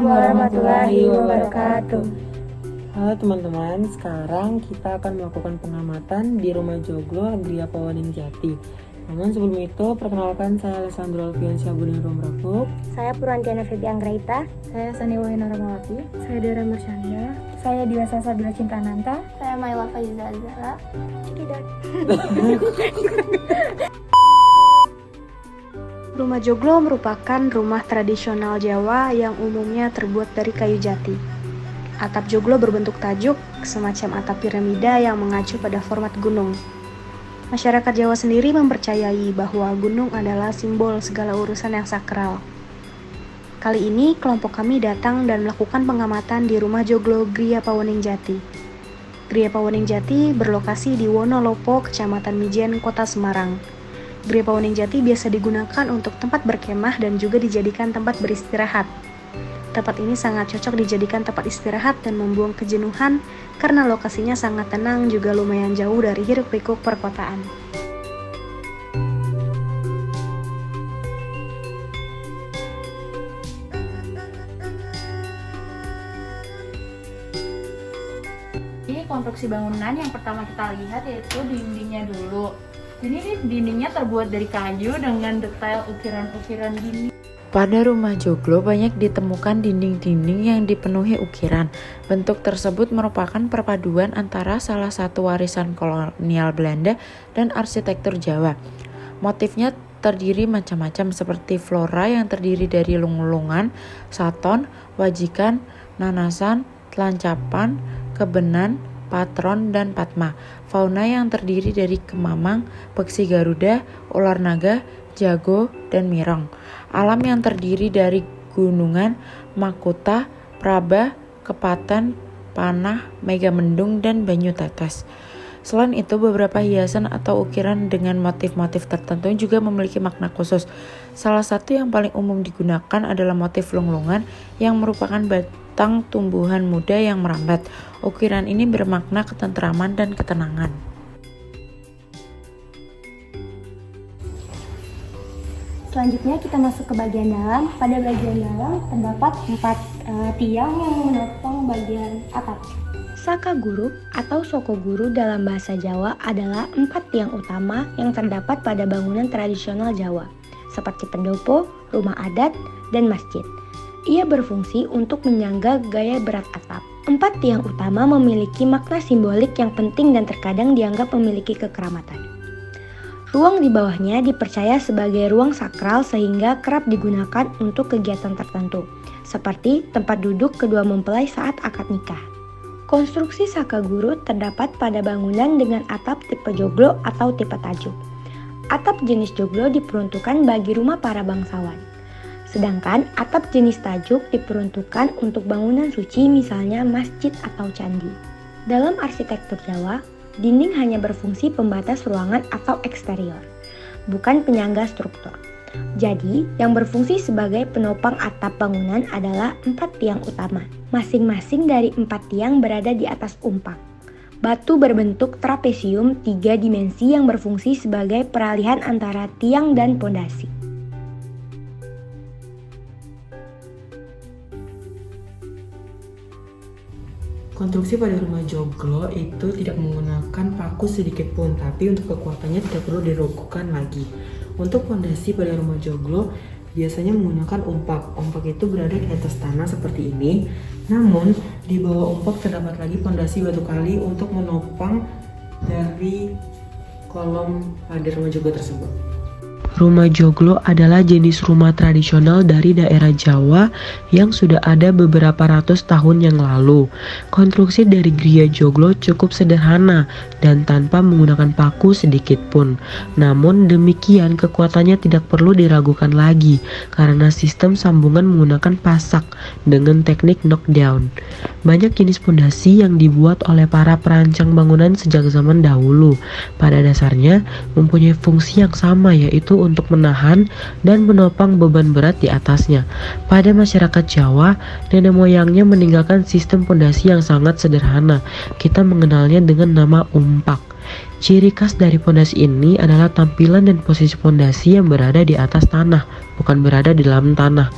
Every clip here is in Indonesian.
warahmatullahi wabarakatuh. Halo teman-teman, sekarang kita akan melakukan pengamatan di Rumah Joglo Gria Pawaning Jati. Namun sebelum itu, perkenalkan saya Alessandro Alfiansyah Buding Romrakuk. Saya Purwantiana Febi Anggraita. Saya Sani Wahina Ramawati. Saya Dara Marsyanda. Saya Diwasa Sabila Cintananta. Saya Maila Faiza Azhara. Rumah Joglo merupakan rumah tradisional Jawa yang umumnya terbuat dari kayu jati. Atap joglo berbentuk tajuk, semacam atap piramida yang mengacu pada format gunung. Masyarakat Jawa sendiri mempercayai bahwa gunung adalah simbol segala urusan yang sakral. Kali ini kelompok kami datang dan melakukan pengamatan di Rumah Joglo Gria Pawaning Jati. Gria Pawaning Jati berlokasi di Wonolopo, Kecamatan Mijen, Kota Semarang. Gria Pawaning Jati biasa digunakan untuk tempat berkemah dan juga dijadikan tempat beristirahat. Tempat ini sangat cocok dijadikan tempat istirahat dan membuang kejenuhan karena lokasinya sangat tenang juga lumayan jauh dari hiruk-pikuk perkotaan. Ini konstruksi bangunan yang pertama kita lihat yaitu dindingnya dulu. Ini nih dindingnya terbuat dari kayu dengan detail ukiran-ukiran gini. Pada rumah joglo banyak ditemukan dinding-dinding yang dipenuhi ukiran. Bentuk tersebut merupakan perpaduan antara salah satu warisan kolonial Belanda dan arsitektur Jawa. Motifnya terdiri macam-macam seperti flora yang terdiri dari lung-lungan, saton, wajikan, nanasan, telancapan, kebenan, patron, dan patma. Fauna yang terdiri dari kemamang, peksi garuda, ular naga, jago, dan mirong. Alam yang terdiri dari gunungan, makuta, praba, kepaten, panah, megamendung, dan banyu tetes. Selain itu, beberapa hiasan atau ukiran dengan motif-motif tertentu juga memiliki makna khusus. Salah satu yang paling umum digunakan adalah motif lung-lungan yang merupakan batang tumbuhan muda yang merambat. Ukiran ini bermakna ketentraman dan ketenangan. Selanjutnya kita masuk ke bagian dalam. Pada bagian dalam terdapat 4 tiang yang menopang bagian atap. Saka guru atau soko guru dalam bahasa Jawa adalah 4 tiang utama yang terdapat pada bangunan tradisional Jawa, seperti pendopo, rumah adat, dan masjid. Ia berfungsi untuk menyangga gaya berat atap. 4 tiang utama memiliki makna simbolik yang penting dan terkadang dianggap memiliki kekeramatan. Ruang di bawahnya dipercaya sebagai ruang sakral sehingga kerap digunakan untuk kegiatan tertentu, seperti tempat duduk kedua mempelai saat akad nikah. Konstruksi saka guru terdapat pada bangunan dengan atap tipe joglo atau tipe tajuk. Atap jenis joglo diperuntukkan bagi rumah para bangsawan. Sedangkan atap jenis tajuk diperuntukkan untuk bangunan suci misalnya masjid atau candi. Dalam arsitektur Jawa, dinding hanya berfungsi pembatas ruangan atau eksterior, bukan penyangga struktur. Jadi, yang berfungsi sebagai penopang atap bangunan adalah 4 tiang utama. Masing-masing dari 4 tiang berada di atas umpak. Batu berbentuk trapesium 3 dimensi yang berfungsi sebagai peralihan antara tiang dan pondasi. Konstruksi pada rumah joglo itu tidak menggunakan paku sedikit pun, tapi untuk kekuatannya tidak perlu diragukan lagi. Untuk fondasi pada rumah joglo biasanya menggunakan umpak. Umpak itu berada di atas tanah seperti ini. Namun di bawah umpak terdapat lagi fondasi batu kali untuk menopang dari kolom pada rumah joglo tersebut. Rumah joglo adalah jenis rumah tradisional dari daerah Jawa yang sudah ada beberapa ratus tahun yang lalu. Konstruksi dari gria joglo cukup sederhana dan tanpa menggunakan paku sedikit pun. Namun demikian kekuatannya tidak perlu diragukan lagi karena sistem sambungan menggunakan pasak dengan teknik knockdown. Banyak jenis pondasi yang dibuat oleh para perancang bangunan sejak zaman dahulu. Pada dasarnya mempunyai fungsi yang sama, yaitu untuk menahan dan menopang beban berat di atasnya. Pada masyarakat Jawa, nenek moyangnya meninggalkan sistem pondasi yang sangat sederhana. Kita mengenalnya dengan nama umpak. Ciri khas dari pondasi ini adalah tampilan dan posisi pondasi yang berada di atas tanah. bukan berada di dalam tanah.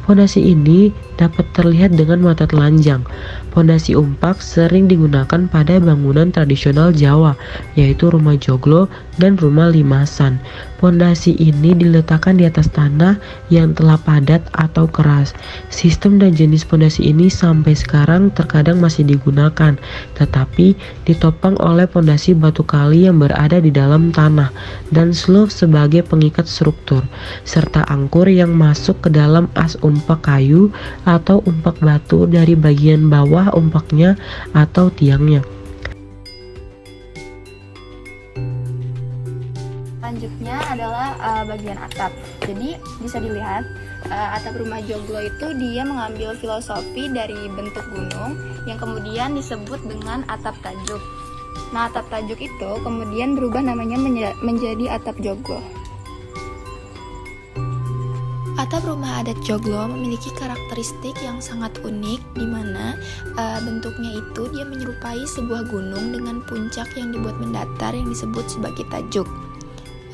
Fondasi ini dapat terlihat dengan mata telanjang. Fondasi umpak sering digunakan pada bangunan tradisional Jawa, yaitu rumah joglo dan rumah limasan. Fondasi ini diletakkan di atas tanah yang telah padat atau keras. Sistem dan jenis fondasi ini sampai sekarang terkadang masih digunakan, tetapi ditopang oleh fondasi batu kali yang berada di dalam tanah dan slope sebagai pengikat struktur, serta angkur yang masuk ke dalam as umpak kayu atau umpak batu dari bagian bawah umpaknya atau tiangnya. Selanjutnya adalah bagian atap. Jadi bisa dilihat atap rumah joglo itu dia mengambil filosofi dari bentuk gunung yang kemudian disebut dengan atap tajuk. Nah, atap tajuk itu kemudian berubah namanya menjadi atap joglo. Atap rumah adat joglo memiliki karakteristik yang sangat unik, di mana bentuknya itu dia menyerupai sebuah gunung dengan puncak yang dibuat mendatar yang disebut sebagai tajuk.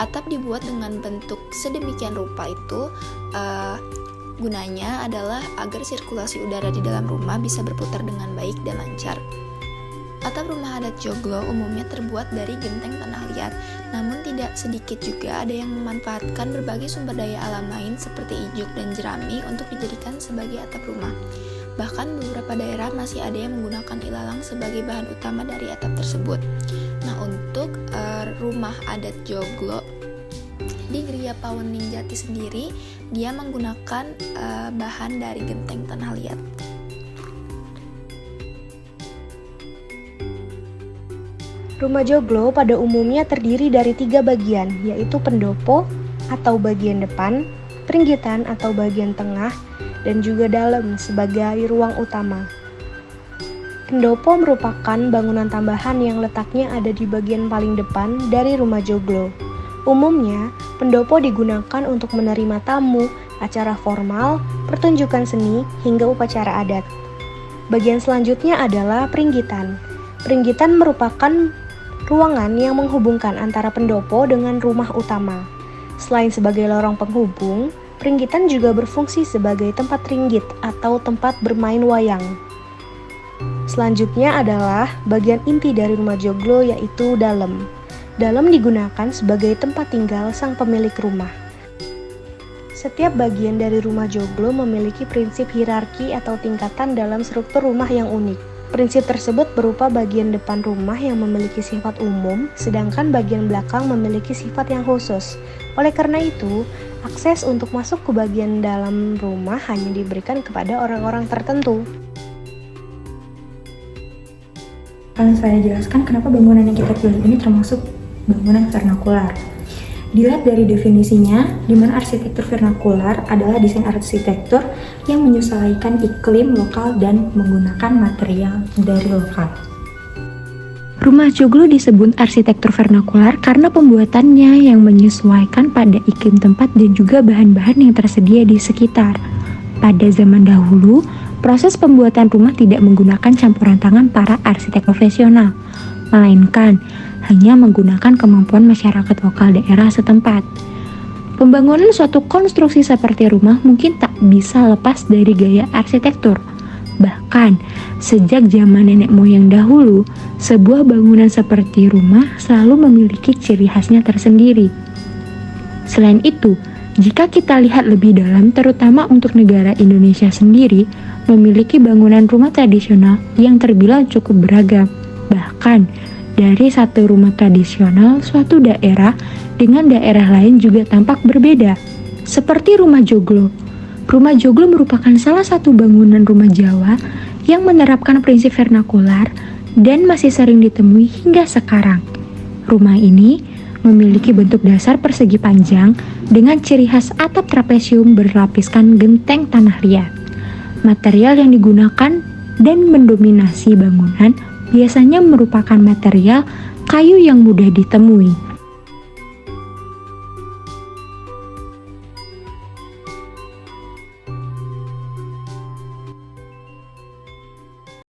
Atap dibuat dengan bentuk sedemikian rupa itu gunanya adalah agar sirkulasi udara di dalam rumah bisa berputar dengan baik dan lancar. Atap rumah adat joglo umumnya terbuat dari genteng tanah liat, namun tidak sedikit juga ada yang memanfaatkan berbagai sumber daya alam lain seperti ijuk dan jerami untuk dijadikan sebagai atap rumah. Bahkan beberapa daerah masih ada yang menggunakan ilalang sebagai bahan utama dari atap tersebut. Nah, untuk rumah adat joglo di Gria Pawening Jati sendiri, dia menggunakan bahan dari genteng tanah liat. Rumah joglo pada umumnya terdiri dari 3 bagian, yaitu pendopo atau bagian depan, peringgitan atau bagian tengah, dan juga dalam sebagai ruang utama. Pendopo merupakan bangunan tambahan yang letaknya ada di bagian paling depan dari rumah joglo. Umumnya, pendopo digunakan untuk menerima tamu, acara formal, pertunjukan seni, hingga upacara adat. Bagian selanjutnya adalah peringgitan. Peringgitan merupakan ruangan yang menghubungkan antara pendopo dengan rumah utama. Selain sebagai lorong penghubung, peringgitan juga berfungsi sebagai tempat ringgit atau tempat bermain wayang. Selanjutnya adalah bagian inti dari rumah joglo, yaitu dalem. Dalem digunakan sebagai tempat tinggal sang pemilik rumah. Setiap bagian dari rumah joglo memiliki prinsip hierarki atau tingkatan dalam struktur rumah yang unik. Prinsip tersebut berupa bagian depan rumah yang memiliki sifat umum, sedangkan bagian belakang memiliki sifat yang khusus. Oleh karena itu, akses untuk masuk ke bagian dalam rumah hanya diberikan kepada orang-orang tertentu. Akan saya jelaskan kenapa bangunan yang kita pilih ini termasuk bangunan vernakular. Dilihat dari definisinya, di mana arsitektur vernakular adalah desain arsitektur yang menyesuaikan iklim lokal dan menggunakan material dari lokal. Rumah joglo disebut arsitektur vernakular karena pembuatannya yang menyesuaikan pada iklim tempat dan juga bahan-bahan yang tersedia di sekitar. Pada zaman dahulu, proses pembuatan rumah tidak menggunakan campuran tangan para arsitek profesional, melainkan hanya menggunakan kemampuan masyarakat lokal daerah setempat. Pembangunan suatu konstruksi seperti rumah mungkin tak bisa lepas dari gaya arsitektur. Bahkan, sejak zaman nenek moyang dahulu, sebuah bangunan seperti rumah selalu memiliki ciri khasnya tersendiri. Selain itu, jika kita lihat lebih dalam, terutama untuk negara Indonesia sendiri, memiliki bangunan rumah tradisional yang terbilang cukup beragam. Bahkan, dari satu rumah tradisional suatu daerah dengan daerah lain juga tampak berbeda. Seperti rumah joglo. Rumah joglo merupakan salah satu bangunan rumah Jawa yang menerapkan prinsip vernakular dan masih sering ditemui hingga sekarang. Rumah ini memiliki bentuk dasar persegi panjang dengan ciri khas atap trapesium berlapiskan genteng tanah liat. Material yang digunakan dan mendominasi bangunan biasanya merupakan material kayu yang mudah ditemui.